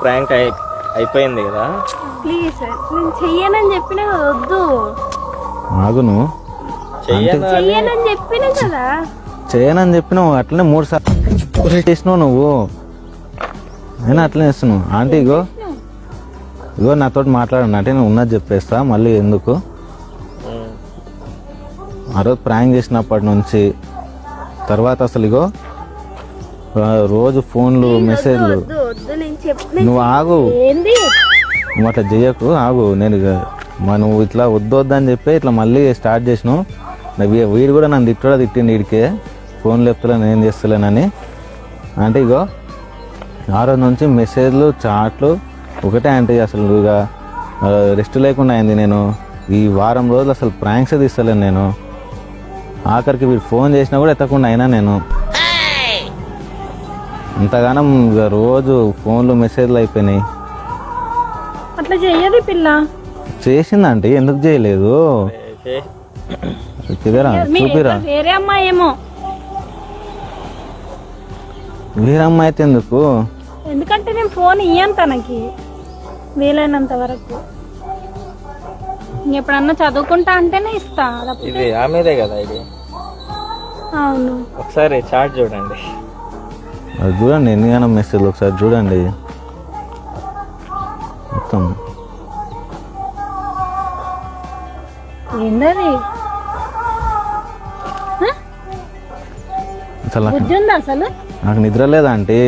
Prank అయిపోయింది కదా. Please sir, నేను చెయ్యనని చెప్పినా కదా, వద్దు. ఆగును చెయ్యనని చెప్పినా కదా. చేయనని చెప్పినావు, అట్లనే 3 సార్లు చేసినావు నువ్వు. అయినా అట్లనే చేస్తున్నావు. ఆంటీ ఇగో నాతో మాట్లాడండి అంటే నేను ఉన్నది చెప్పేస్తా. మళ్ళీ ఎందుకు ఆ రోజు ప్రాంక్ చేసినప్పటి నుంచి తర్వాత అసలు ఇగో రోజు ఫోన్లు మెసేజ్లు. నువ్వు ఆగు, నువ్వు అట్లా చెయ్యకు, ఆగు. నేను నువ్వు ఇట్లా వద్దని చెప్పి ఇట్లా మళ్ళీ స్టార్ట్ చేసినావు. వీడు కూడా నన్ను తిట్టిండు వీడికే, ఫోన్ లేపుతలే నేను చేస్తలేనని. అంటే ఇగో ఆ రోజు నుంచి మెసేజ్లు చాట్లు ఒకటే. అంటే అసలు ఇక రెస్ట్ లేకుండా అయింది. నేను ఈ వారం రోజులు అసలు ప్రాంక్స్ తీస్తలేను నేను. ఆఖరికి వీడు ఫోన్ చేసినా కూడా ఎత్తకుండా అయినా నేను అంతగానం రోజు ఫోన్లు మెసేజ్లు అయిపోయినాయి. అట్లా చెయ్యదు పిల్ల. చేసిందంటే ఎందుకు చేయలేదు? చూపిరా. వేరే అమ్మాయి ఏమో. వేరే అమ్మాయి అయితే ఎందుకు? ఎందుకంటే నేను ఫోన్ ఇయ్యాను తనకి వీలైనంత వరకు. ఎప్పుడన్నా చదువుకుంటా అంటేనే ఇస్తా. ఇది ఆమెదే కదా ఇది. అవును, ఒకసారి చాట్ చూడండి. అది చూడండి ఎన్నిగానో మెసేజ్లు ఒకసారి చూడండి మొత్తం. ఏందది? అసలు నాకు నిద్ర లేదా అంటే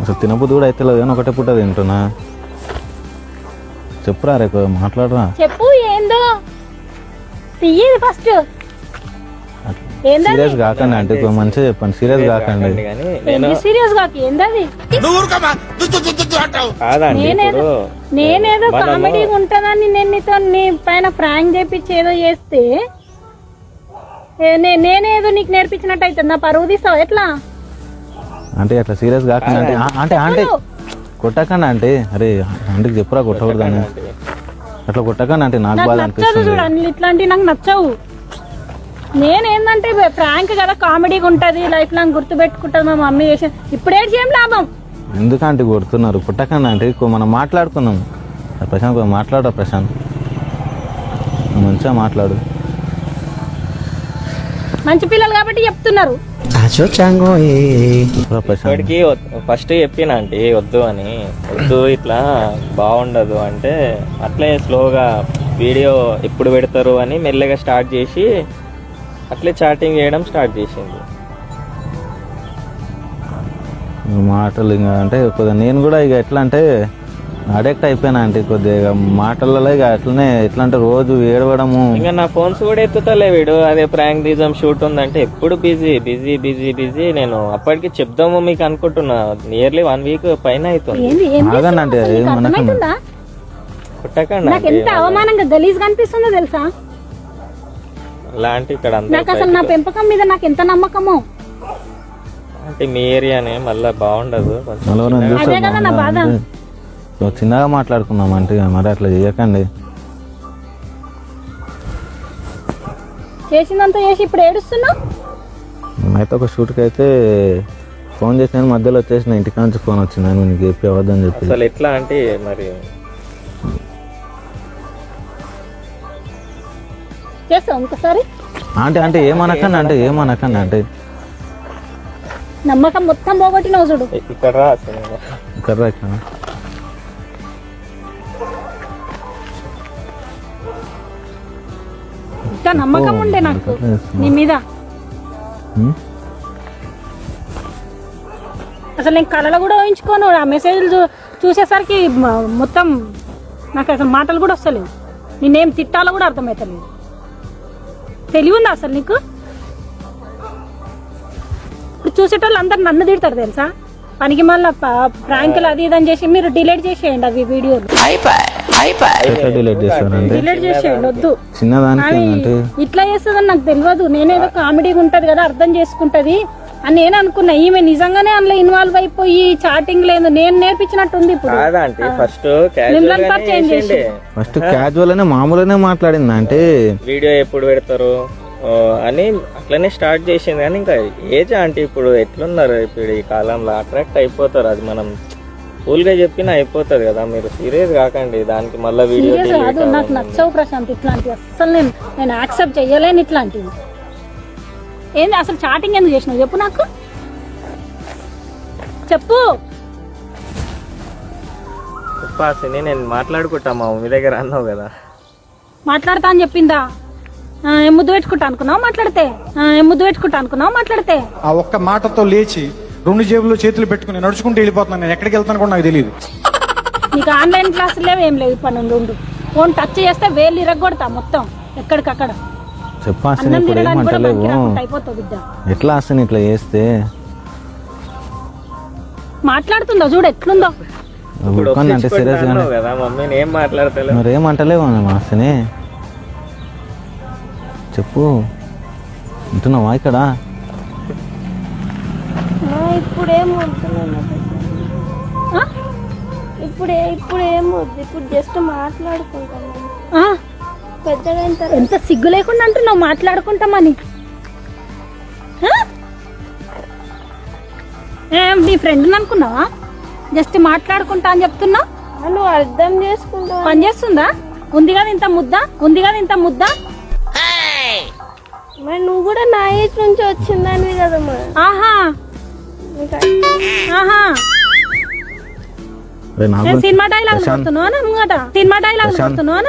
అసలు తినబుద్ధి కూడా అయితే లేదు కానీ ఒకటే పుట్ట తింటున్నా. చెప్పురా రేపు మాట్లాడరా. చెప్పు ఏందో తీయదు ఫస్ట్. సీరియస్ కాకండి అంటే మంచిగా చెప్పండి. సీరియస్ కాకండి. సీరియస్ కాక ఏందది? నేనేదో కామెడీ ఉంటదని నేను నీతో నీ పైన ప్రాంక్ చేపించి ఏదో చేస్తే నేనేదో నీకు నేర్పించినట్టు అవుతుంది. నా పరువు తీస్తావు ఎట్లా? అంటే అట్లా సీరియస్ కాకుండా అంటే అంటే కొట్టకండి అంటే. అరే ఆంటీకి చెప్పురా కొట్టకూడదని. అట్లా కొట్టకండి అంటే నాకు బాధ అనిపిస్తుంది. ఇట్లాంటివి నాకు నచ్చవు. నేనేందంటే ప్రాంక్ కదా, కామెడీగా ఉంటది, లైఫ్ లాంగ్ గుర్తు పెట్టుకుంటది మా మమ్మీ చేసి. ఇప్పుడే ఏం లాభం? ఎందుకంటే కొడుతున్నారు? కొట్టకండి అంటే మనం మాట్లాడుకుందాం. ప్రశాంత్ మాట్లాడరా. ప్రశాంత్ మంచిగా మాట్లాడు. మంచి పిల్లలు కాబట్టి చెప్తున్నారు. ఇప్పటికి ఫస్ట్ చెప్పిన అంటే వద్దు అని, వద్దు ఇట్లా బాగుండదు అంటే అట్లే స్లోగా వీడియో ఎప్పుడు పెడతారు అని మెల్లగా స్టార్ట్ చేసి అట్లే చాటింగ్ చేయడం స్టార్ట్ చేసింది. మాటలు ఇంకా అంటే కొద్దిగా నేను కూడా ఇక ఎట్లా అంటే అడిక్ట్ అయిపోయినా అంటే కొద్దిగా మాటలలో ఇక అట్లనే ఎట్లా అంటే రోజు ఏడవడము. ఇంకా నా ఫోన్స్ కూడా ఎత్తుతలే వీడు. అదే ప్రాంక్ తీద్దాం షూట్ ఉందంటే ఎప్పుడు బిజీ బిజీ బిజీ బిజీ. నేను అప్పటికి చెప్దాము మీకు అనుకుంటున్నా. నియర్లీ 1 వీక్ పైన అవుతుంది. ఆగండి కుట్టకండి. నాకు ఎంత అవమానంగా గలీజ్ కనిపిస్తుందో తెలుసా? అలాంటి ఇక్కడ నాకు అసలు నా పెంపకం మీద నాకు ఎంత నమ్మకమో. అంటే మీ ఏరియానే మళ్ళీ బాగుండదు. అదే కదా నా బాధ. చిన్నగా మాట్లాడుకున్నాం అంటే మరి అట్లా చేయకండి. చేసిందంతా చేసి ఇప్పుడు ఏడుస్తున్నావు. అయితే ఒక షూట్కి అయితే ఫోన్ చేసిన మధ్యలో వచ్చేసిన ఇంటికి నుంచి ఫోన్ వచ్చింది. నేను నీకు చెప్పి అవ్వద్దని చెప్పి. అసలు ఎట్లా అంటే మరి చేస్తావు ఇంకోసారి అంటే ఏమనకండి అంటే నమ్మకం మొత్తం పోగొట్టినావు చూడు. ఇక్కడ రా. ఇంకా నమ్మకం ఉండే నాకు నీ మీద. అసలు నేను కళలో కూడా ఊహించుకోను. ఆ మెసేజ్లు చూసేసరికి మొత్తం నాకు అసలు మాటలు కూడా వస్తలేవు. నేనేం తిట్టాలో కూడా అర్థమవుతలేదు. తెలివి ఉందా అసలు నీకు? ఇప్పుడు చూసేటోళ్ళు అందరు నన్ను తిడతారు తెలుసా? పనికి మళ్ళీ ప్రాంకులు అది ఇదని చేసి మీరు డిలీట్ చేసేయండి అవి వీడియోలు. డిలీట్ చేసేయండి వద్దు. ఇట్లా చేస్తుందని నాకు తెలియదు. నేనేదో కామెడీగా ఉంటది కదా, అర్థం చేసుకుంటది అని నేను అనుకున్నా. ఈమె నిజంగానే అందులో ఇన్వాల్వ్ అయిపోయి చాటింగ్ లేదు నేను నేర్పించినట్టుంది. ఇప్పుడు ఫస్ట్ క్యాజువల్ అనే మామూలుగానే మాట్లాడింది. అంటే వీడియో ఎప్పుడు పెడతారు, అని అట్లనే స్టార్ట్ చేసింది. కానీ ఇంకా ఏజ్ అంటే ఇప్పుడు ఎట్లున్నారు ఇప్పుడు ఈ కాలంలో అట్రాక్ట్ అయిపోతారు. అది మనం కూల్గా చెప్పినా అయిపోతుంది కదా. మీరు సీరియస్ కాకండి దానికి మళ్ళీ వీడియో సీరియస్ కాదు, నాకు నచ్చవు ప్రశాంత్ ఇట్లాంటివి. అస్సలు నేను యాక్సెప్ట్ చేయలేను ఇట్లాంటివి. ఏంది అసలు చాటింగ్ ఎందుకు చేసినావు చెప్పు, నాకు చెప్పు. చెప్పాల్సింది నేను మాట్లాడుకుంటా మా మమ్మీ దగ్గర అన్నావు కదా. మాట్లాడతా అని చెప్పిందా? ఏం ముద్దు పెట్టుకుంటా అనుకున్నావు మాట్లాడితే? ఏం ముద్దు పెట్టుకుంటా అనుకున్నావు మాట్లాడితే? ఆ ఒక్క మాటతో లేచి 2 జేబుల్లో చేతులు పెట్టుకుని నడుచుకుంటూ వెళ్ళిపోతున్నాను. నేను ఎక్కడికి వెళ్తాను కూడా నాకు తెలియదు. నీకు ఆన్లైన్ క్లాసులు లేవు, ఏం లేవు. ఇప్పటి నుండి ఉండు. ఫోన్ టచ్ చేస్తే వేలు ఇరగొడతా మొత్తం ఎక్కడికక్కడ. చెప్పాల్సింది అన్నం ఇప్పుడు తినడానికి కూడా ఏమంటలేవు. మనకి రాకుండా అయిపోతావు బిడ్డ. ఎట్లా అసలు ఇట్లా చేస్తే మాట్లాడుతుందో చూడు ఎట్లుందో. ఇప్పుడు ఊరుకోండి అంటే సీరియస్ గానే అన్నావు కదా మమ్మీని ఏం మాట్లాడతలే. మరి ఏమంటలేవు మాసని చెప్పు. ఉంటున్నావా ఇక్కడ? ఇప్పుడేం వద్దు, ఆ? ఇప్పుడేం వద్దు. ఇప్పుడు జస్ట్ మాట్లాడుకుంటాను. ఆ? పెద్దగా అయిన తర్వాత ఎంత సిగ్గు లేకుండా అంటున్నావు మాట్లాడుకుంటామని. ఆ? ఏం నీ ఫ్రెండ్ అనుకున్నావా? జస్ట్ మాట్లాడుకుంటా అని చెప్తున్నా. నువ్వు అర్థం చేసుకుంటావు. పని చేస్తుందా? ఉంది కదా ఇంత ముద్ద, ఉంది కదా ఇంత ముద్ద. మరి నువ్వు కూడా నా ఏజ్ నుంచి వచ్చిందానివి కదమ్మా. ఆహా ఆహా. రే నాకు సినిమా డైలాగ్ కొడుతున్నావా? Cinema dialogue కొడుతున్నావా?